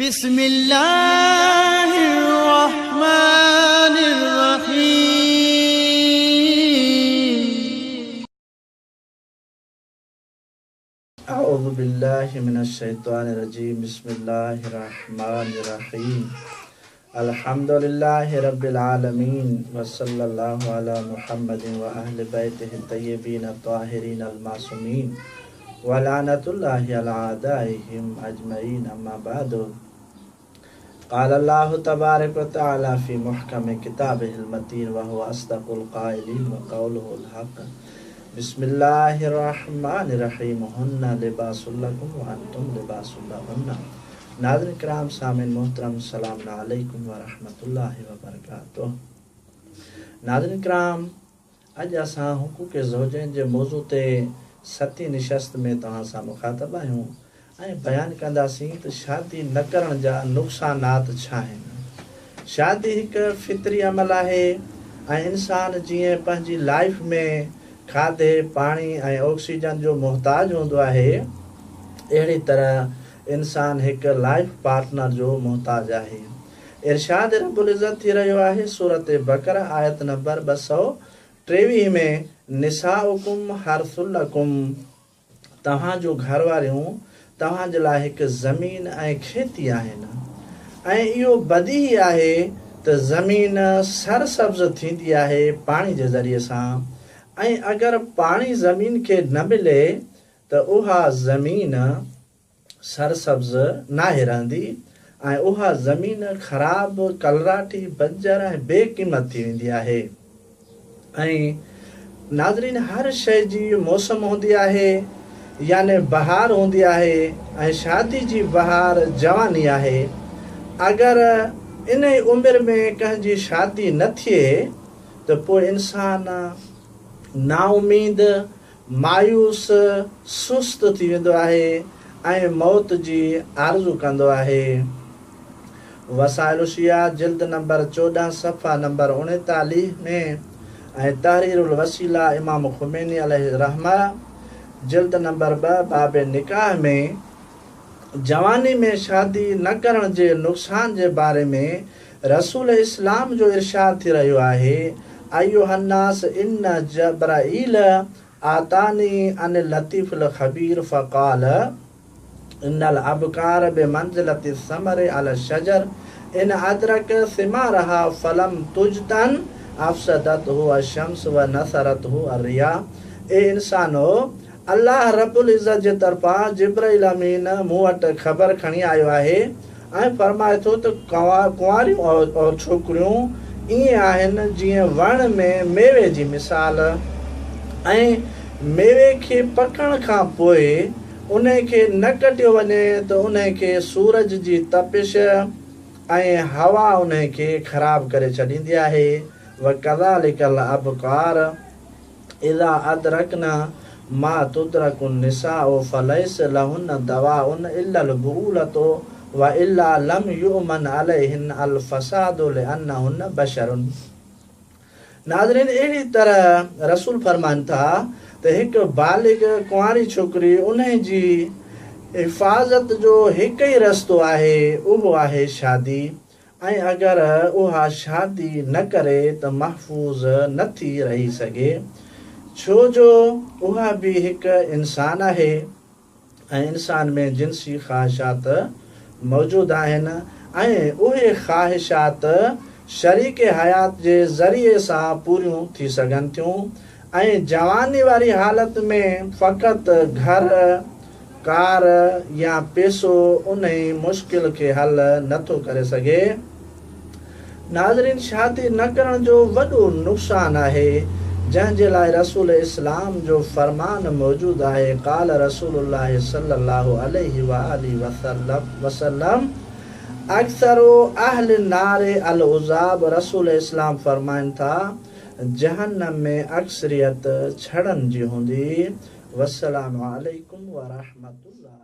بسم الله الرحمن الرحيم أعوذ بالله من الشيطان الرجيم بسم الله الرحمن الرحيم الحمد لله رب العالمين وصلى الله على محمد وأهل بيته الطيبين الطاهرين المعصومين ولعنة الله على أعدائهم أجمعين أما بعد قال الله تبارك وتعالى في محكم كتابه المتين وهو أصدق القائلين وقوله الحق بسم الله الرحمن الرحيم هن لباس لكم وأنتم لباس لهن नाज़रीन किराम सामिन मोहतरम सलाम अलैकुम व रहमतुल्लाहि व बरकातुहू। नाज़रीन किराम अॼु असां हुकूक ज़ौजैन जे मौज़ू ते सती निशस्त में तव्हां सां मुखातब आहियूं ऐं बयानु कंदासीं त शादी न करण जा नुक़सानात छा आहिनि। शादी हिकु फितरी अमल आहे ऐं इंसान जीअं पंहिंजी लाइफ में खाधे पाणी ऐं ऑक्सीजन जो मुहताज हूंदो आहे अहिड़ी तरह इंसान हिकु लाइफ पार्टनर जो मुहताज आहे। इरशाद रब्बुल इज़्ज़त थी रहियो आहे सूरत बकरा आयत नंबर 223 में निसाउकुम हर्सुल लकुम तव्हांजो घरवारियूं तव्हांजे लाइ हिकु ज़मीन ऐं खेती आहिनि ऐं इहो बदी आहे त ज़मीन सरसब्ज़ थींदी आहे पाणी जे ज़रिए सां ऐं अगरि पाणी ज़मीन खे न मिले त उहा ज़मीन सरसब्ज़ नाहे रहंदी ऐं उहा ज़मीन ख़राब कलराठी बंजर ऐं बेक़ीमत थी वेंदी आहे। ऐं नाज़रीन हर शइ जी मौसम हूंदी आहे याने बहार हूंदी आहे ऐं शादी जी बहार जवानी आहे। अगरि इन उमिरि में कंहिंजी शादी न थिए त पोइ इंसान नाउमीद मायूस सुस्त थी वेंदो आहे ऐं मौत जी आरज़ू कंदो आहे। वसाइल शिया जिल्द नंबर 14 सफ़ा नंबर 39 में ऐं तहरीरुल वसीला इमाम खुमैनी अलैहि रहमा जिल्द नंबर 2 बाब निकाह में जवानी में शादी न करण जे नुक़सान जे बारे में रसूल इस्लाम जो इरशाद थी रहियो आहे अय्युहन्नास इन जब्राईल आतानी अन लतीफ़ुल ख़बीर फ़क़ाल इन्नल अबकार बिमंज़िलति समरे अला शजर इन अदरक सिमारहा फलम तुजतन अफसदतहु अशम्स व नसरतहु अर्रिया। ए इंसानो अल्लाह रब्बुल इज़्ज़त जे तरफ़ां जिब्राइल अमीन मूं वटि ख़बर खणी आयो आहे ऐं फरमाए थो त कुंवारियूं और छोकिरियूं ईअं आहिनि जीअं वण में मेवे जी मिसाल ऐं मेवे खे पकण खां पोइ उन खे न कटियो वञे त उन खे सूरज जी तपिश ऐं हवा उन खे ख़राब करे छॾींदी आहे। व कज़ालिकल अबकार इज़ा अदरकना मा तुदरकुन निसाउ फलैस लहुन दवाउन इल्लल बुऊलतो व इल्ला लम युमन अलैहिन अल फसादु लिअन्नहुन बशरुन। नाज़रीन अहिड़ी तरह रसूल फरमाइनि था त हिकु बालिग कुंवारी छोकिरी उन जी हिफ़ाज़त जो हिकु ई रस्तो आहे उहो आहे शादी ऐं अगरि उहा शादी न करे त महफ़ूज़ नथी रही सघे छो जो उहा बि हिकु इंसान आहे ऐं इंसान में जिन्सी ख़्वाहिशात मौजूदु आहिनि ऐं उहे ख़्वाहिशात शरीक हयात जे ज़रिए सां पूरियूं थी सघनि थियूं ऐं जवानी वारी हालत में फ़क़ति घर कार या पैसो उन मुश्किल खे हल नथो करे सघे। नाज़रीन शादी न करण जो वॾो नुक़सानु आहे जंहिंजे लाइ रसूल इस्लाम जो फ़रमान मौजूदु आहे क़ाल रसूलुल्लाह सल्लल्लाहु अलैहि व आलिहि वसल्लम अक्सरो अहल नारे अल उज़ाब रसूल इस्लाम फ़रमाइनि था जहन्नम में अक्सरियत छड़न जी हूंदी। वस्सलामु अलैकुम व रहमतुल्लाह।